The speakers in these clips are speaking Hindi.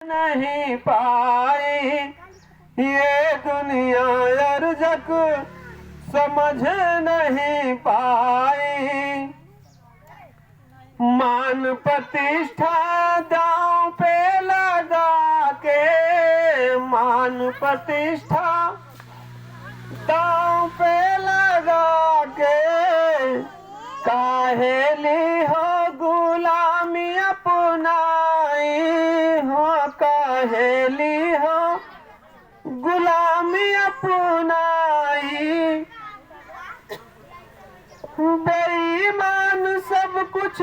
नहीं पाई ये दुनिया अर्जक समझ नहीं पाई। मान प्रतिष्ठा दांव पे लगा के, मान प्रतिष्ठा दांव पे लगा के, काहेली हो गुलामी अपनाई हो, काहेली हो गुलामी अपनाई। बेईमान सब कुछ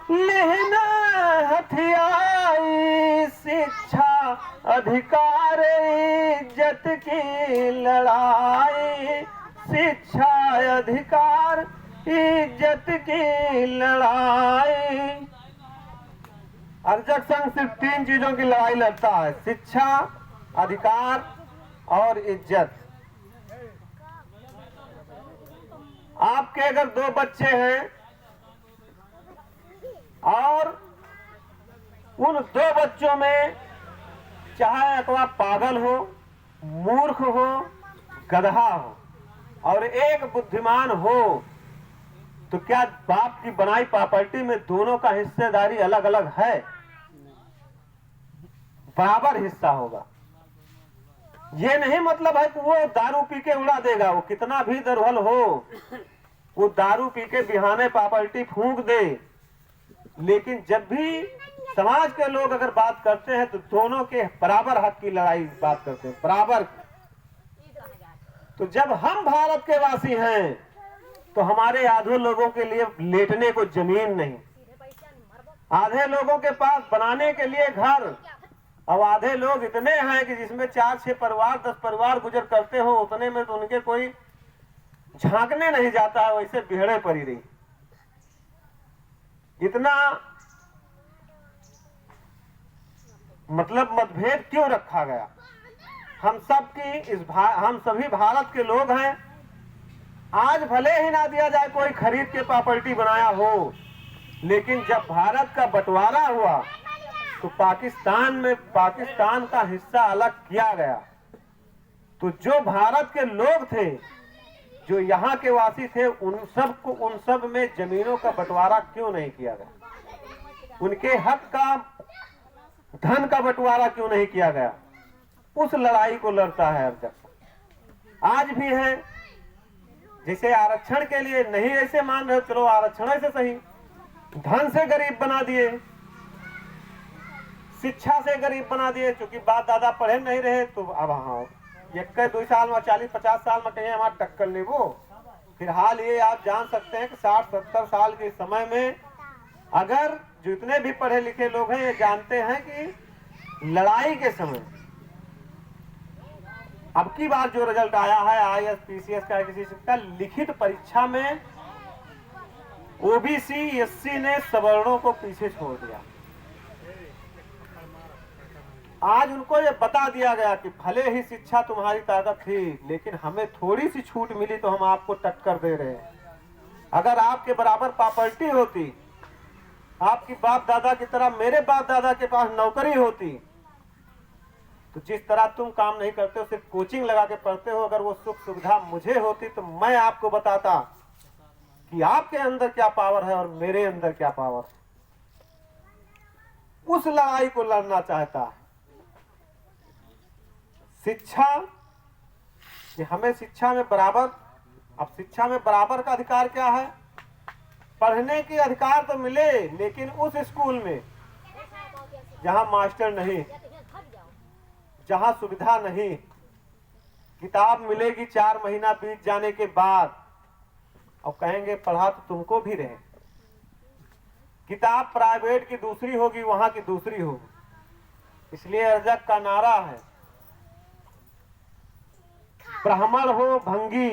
लेना हथियाई, शिक्षा अधिकार इज्जत की लड़ाई, शिक्षा अधिकार इज्जत की लड़ाई। अर्जक संघ सिर्फ 3 चीजों की लड़ाई लड़ता है, शिक्षा, अधिकार और इज्जत। आपके अगर 2 बच्चे हैं और उन 2 बच्चों में चाहे अथवा पागल हो, मूर्ख हो, गधा हो और एक बुद्धिमान हो, तो क्या बाप की बनाई प्रॉपर्टी में दोनों का हिस्सेदारी अलग अलग है? बराबर हिस्सा होगा। ये नहीं मतलब है कि वो दारू पी के उड़ा देगा, वो कितना भी दरहल हो, वो दारू पी के बिहाने प्रॉपर्टी फूंक दे, लेकिन जब भी समाज के लोग अगर बात करते हैं तो दोनों के बराबर हक की लड़ाई बात करते हैं, बराबर। तो जब हम भारत के वासी हैं तो हमारे आधे लोगों के लिए लेटने को जमीन नहीं, आधे लोगों के पास बनाने के लिए घर, अब आधे लोग इतने हैं कि जिसमें 4-6 परिवार 10 परिवार गुजर करते हो, उतने में तो उनके कोई झांकने नहीं जाता है, वैसे बिहड़े पड़ी रही। इतना मतलब मतभेद क्यों रखा गया? हम सब की हम सभी भारत के लोग हैं। आज भले ही ना दिया जाए कोई खरीद के प्रॉपर्टी बनाया हो, लेकिन जब भारत का बंटवारा हुआ तो पाकिस्तान में पाकिस्तान का हिस्सा अलग किया गया, तो जो भारत के लोग थे, जो यहाँ के वासी थे, उन सब में जमीनों का बंटवारा क्यों नहीं किया गया? उनके हक का, धन का बंटवारा क्यों नहीं किया गया? उस लड़ाई को लड़ता है अर्जक। आज भी है, जिसे आरक्षण के लिए नहीं ऐसे मान रहे, चलो आरक्षण ऐसे सही, धन से गरीब बना दिए, शिक्षा से गरीब बना दिए। चूंकि बाप दादा पढ़े नहीं रहे तो अब हाँ 1-2 साल में 40-50 साल में कहीं हमारा टक्कर ले वो। फिर हाल ये आप जान सकते हैं कि 60-70 साल के समय में अगर जितने भी पढ़े लिखे लोग हैं ये जानते हैं कि लड़ाई के समय अब की बार जो रिजल्ट आया है IAS PCS का किसी का लिखित परीक्षा में OBC SC ने सवर्णों को पीछे छोड़ दिया। आज उनको ये बता दिया गया कि भले ही शिक्षा तुम्हारी ताकत थी, लेकिन हमें थोड़ी सी छूट मिली तो हम आपको टक्कर दे रहे हैं। अगर आपके बराबर प्रॉपर्टी होती, आपकी बाप दादा की तरह मेरे बाप दादा के पास नौकरी होती, तो जिस तरह तुम काम नहीं करते हो, सिर्फ कोचिंग लगा के पढ़ते हो, अगर वो सुख सुविधा मुझे होती तो मैं आपको बताता कि आपके अंदर क्या पावर है और मेरे अंदर क्या पावर है। उस लड़ाई को लड़ना चाहता है। शिक्षा, कि हमें शिक्षा में बराबर, अब शिक्षा में बराबर का अधिकार क्या है? पढ़ने के अधिकार तो मिले, लेकिन उस स्कूल में जहां मास्टर नहीं, जहां सुविधा नहीं, किताब मिलेगी 4 महीना बीत जाने के बाद और कहेंगे पढ़ा तो तुमको भी रहे। किताब प्राइवेट की दूसरी होगी, वहां की दूसरी होगी। इसलिए अर्जक का नारा है, ब्राह्मण हो भंगी,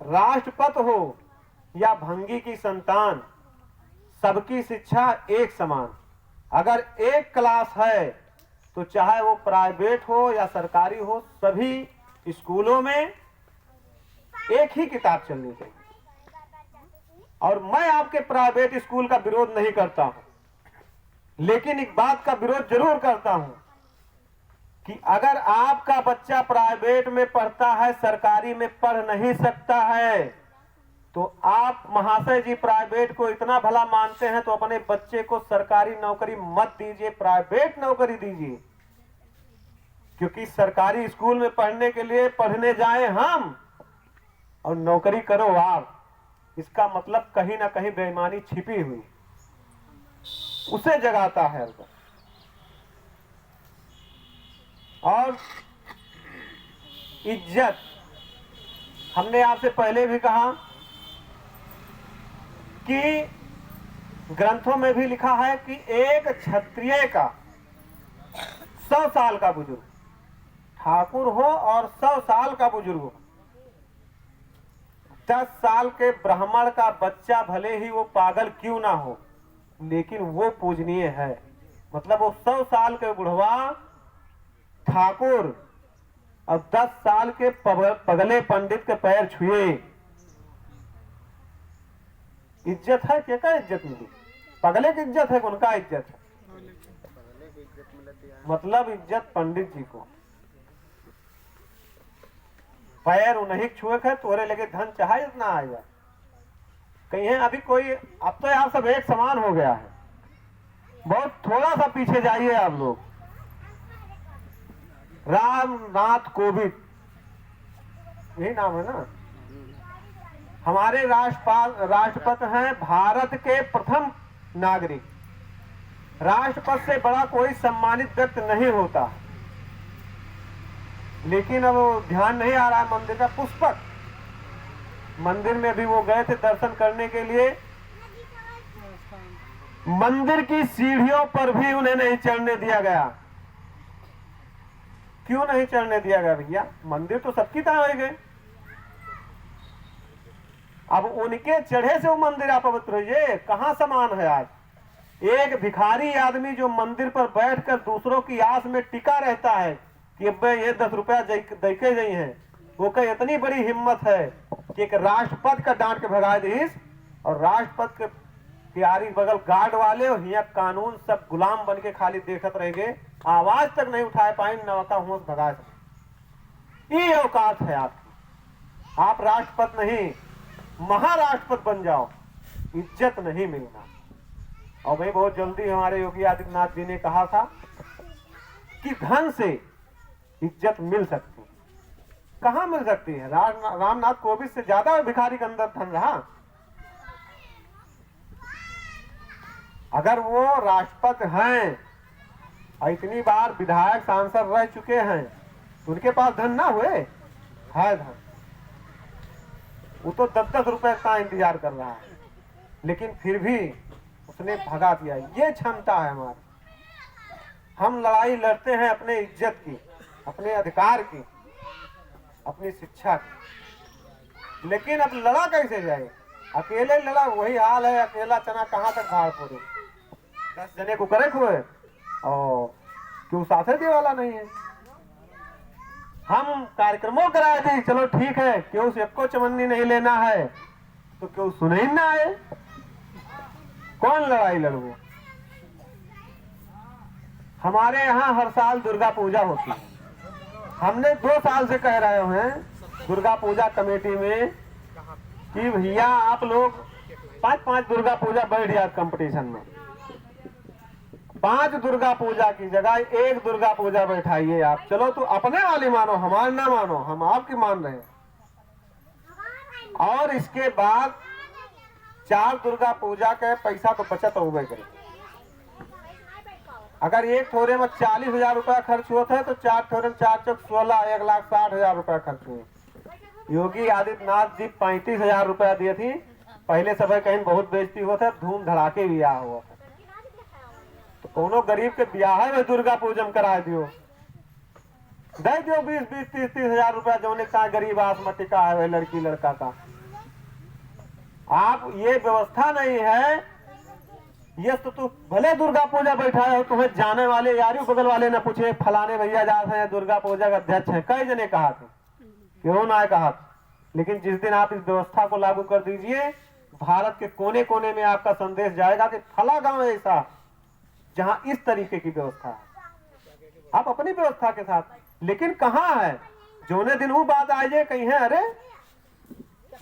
राष्ट्रपति हो या भंगी की संतान, सबकी शिक्षा एक समान। अगर एक क्लास है तो चाहे वो प्राइवेट हो या सरकारी हो, सभी स्कूलों में एक ही किताब चलनी चाहिए। और मैं आपके प्राइवेट स्कूल का विरोध नहीं करता हूं, लेकिन एक बात का विरोध जरूर करता हूं कि अगर आपका बच्चा प्राइवेट में पढ़ता है, सरकारी में पढ़ नहीं सकता है, तो आप महाशय जी प्राइवेट को इतना भला मानते हैं तो अपने बच्चे को सरकारी नौकरी मत दीजिए, प्राइवेट नौकरी दीजिए। क्योंकि सरकारी स्कूल में पढ़ने के लिए पढ़ने जाए हम और नौकरी करो आप, इसका मतलब कहीं ना कहीं बेईमानी छिपी हुई उसे जगाता है। और इज्जत, हमने आपसे पहले भी कहा कि ग्रंथों में भी लिखा है कि एक क्षत्रिय का 100 साल का बुजुर्ग, ठाकुर हो और 100 साल का बुजुर्ग हो, 10 साल के ब्राह्मण का बच्चा भले ही वो पागल क्यों ना हो, लेकिन वो पूजनीय है। मतलब वो 100 साल के बुढ़वा ठाकुर और 10 साल के पगले पंडित के पैर छुए, इज्जत है। क्या का इज्जत मिली? पगले की इज्जत है, उनका इज्जत है। मतलब इज्जत पंडित जी को, पैर उन्हीं छुए है, तोरे लगे धन चाहे इतना आएगा। कहीं है अभी कोई, अब तो आप सब एक समान हो गया है। बहुत थोड़ा सा पीछे जाइए आप लोग, रामनाथ कोविंद, यही नाम है ना, हमारे राष्ट्रपति हैं, भारत के प्रथम नागरिक। राष्ट्रपति से बड़ा कोई सम्मानित व्यक्ति नहीं होता। लेकिन अब ध्यान नहीं आ रहा है मंदिर का। पुष्पक मंदिर में भी वो गए थे दर्शन करने के लिए, मंदिर की सीढ़ियों पर भी उन्हें नहीं चढ़ने दिया गया। क्यों नहीं चढ़ने दिया गया भैया? मंदिर तो सबकी तरह हो गए। अब उनके चढ़े से वो मंदिर अपवित्र हो, ये कहां समान है? आज एक भिखारी आदमी जो मंदिर पर बैठकर दूसरों की आस में टिका रहता है कि अब ये 10 रुपया देके गई है, वो का इतनी बड़ी हिम्मत है कि एक राष्ट्रपति का डांट के भगा दीस, और राष्ट्रपति के तैयारी बगल गार्ड वाले और यहाँ कानून सब गुलाम बन के खाली देखत रहेंगे, आवाज तक नहीं उठाए पाए, नवता हुआ भगा सके। ये औकात है आपकी। आप राष्ट्रपति नहीं, महाराष्ट्रपति बन जाओ, इज्जत नहीं मिलना। और भाई बहुत जल्दी हमारे योगी आदित्यनाथ जी ने कहा था कि धन से इज्जत मिल सकती है। कहां मिल सकती है? रामनाथ कोविंद से ज्यादा भिखारी के अंदर धन रहा। अगर वो राष्ट्रपति हैं और इतनी बार विधायक सांसद रह चुके हैं, तो उनके पास धन ना हुए? है धन। वो तो 10-10 रुपए का इंतजार कर रहा है, लेकिन फिर भी उसने भगा दिया। ये क्षमता है हमारी। हम लड़ाई लड़ते हैं अपने इज्जत की, अपने अधिकार की, अपनी शिक्षा की, लेकिन अब लड़ा कैसे जाए? अकेले लड़ा वही हाल है, अकेला चना कहाँ तक भाड़ पड़े। 10 जने को करे हुए और क्यों साथे दे वाला नहीं है। हम कार्यक्रमों कराए थे, चलो ठीक है, क्यों सबको चमन्नी नहीं लेना है तो क्यों सुने ही ना आए? कौन लड़ाई लड़ो? हमारे यहाँ हर साल दुर्गा पूजा होती है। हमने 2 साल से कह रहे हैं दुर्गा पूजा कमेटी में कि भैया आप लोग 5-5 दुर्गा पूजा बैठ जाए कंपटीशन में। 5 दुर्गा पूजा की जगह 1 दुर्गा पूजा बैठाइए आप। चलो तो अपने वाली मानो, हमारी ना मानो, हम आपकी मान रहे हैं। और इसके बाद 4 दुर्गा पूजा के पैसा तो बचत हो गए करे। अगर एक थोड़े में 40,000 रुपया खर्च हुआ था तो 4 थोड़े में 4 चौक 16, 1,60,000 रुपया खर्च हुए। योगी आदित्यनाथ जी 35,000 रुपया दिए थी। पहले समय कहीं बहुत बेइज्जती हुआ था, धूम धड़ाके भी आ हुआ था। तो कोनो गरीब के ब्याह में दुर्गा पूजन करा दियो, दे दियो 20-30,000 रुपया जो का गरीब आसमती का है लड़की लड़का का। आप ये व्यवस्था नहीं है। ये तो तू भले दुर्गा पूजा बैठा है, तुम्हें जाने वाले यारी बगल वाले न पूछे फलाने भैया जाते हैं दुर्गा पूजा का अध्यक्ष है, कई जने कहा थे, क्यों ना कहा। लेकिन जिस दिन आप इस व्यवस्था को लागू कर दीजिए, भारत के कोने कोने में आपका संदेश जाएगा कि फला गांव ऐसा जहां इस तरीके की व्यवस्था है, आप अपनी व्यवस्था के साथ। लेकिन कहाँ है जोने दिन वो बात आ जाए कहीं है, अरे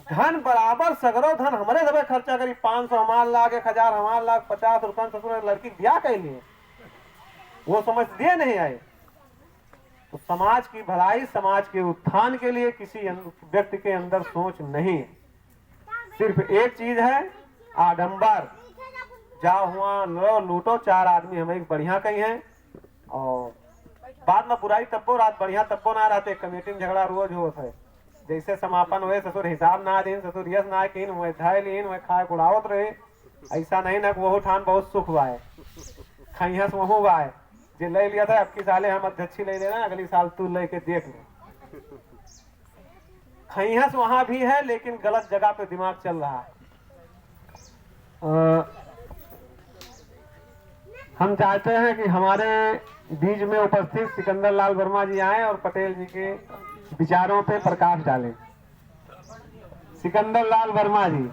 धन बराबर सगरो धन हमारे दबे खर्चा करी, 500 हमार लाख, 1000 हमार लाख, 50 रुपये ससुर लड़की दिया कहीं लिए, वो समझ दिए नहीं आए। तो समाज की भलाई, समाज के उत्थान के लिए किसी व्यक्ति के अंदर सोच नहीं है। सिर्फ एक चीज है आडंबर, जाओ हुआ लो लूटो, 4 आदमी हमें एक बढ़िया कही है और बाद में बुराई तब्बो रात बढ़िया तब्बो ना रहते। कमेटी में झगड़ा रोज होता है, जैसे समापन हुए ससुर हिसाब ना दिन, ससुर यश ना कीन, वह धाय लीन, वह खाए उड़ावत रहे। ऐसा नहीं ना वो ठान बहुत सुख हुआ है, खैहस वह हुआ है जे ले लिया था, अब की साले हम अध्यक्षी ले लेना, अगली साल तू लेके देख ले। खैहस वहां भी है लेकिन गलत जगह पे दिमाग चल रहा है। हम चाहते हैं कि हमारे बीच में उपस्थित सिकंदर लाल वर्मा जी आए और पटेल जी के विचारों पे प्रकाश डालें। सिकंदर लाल वर्मा जी।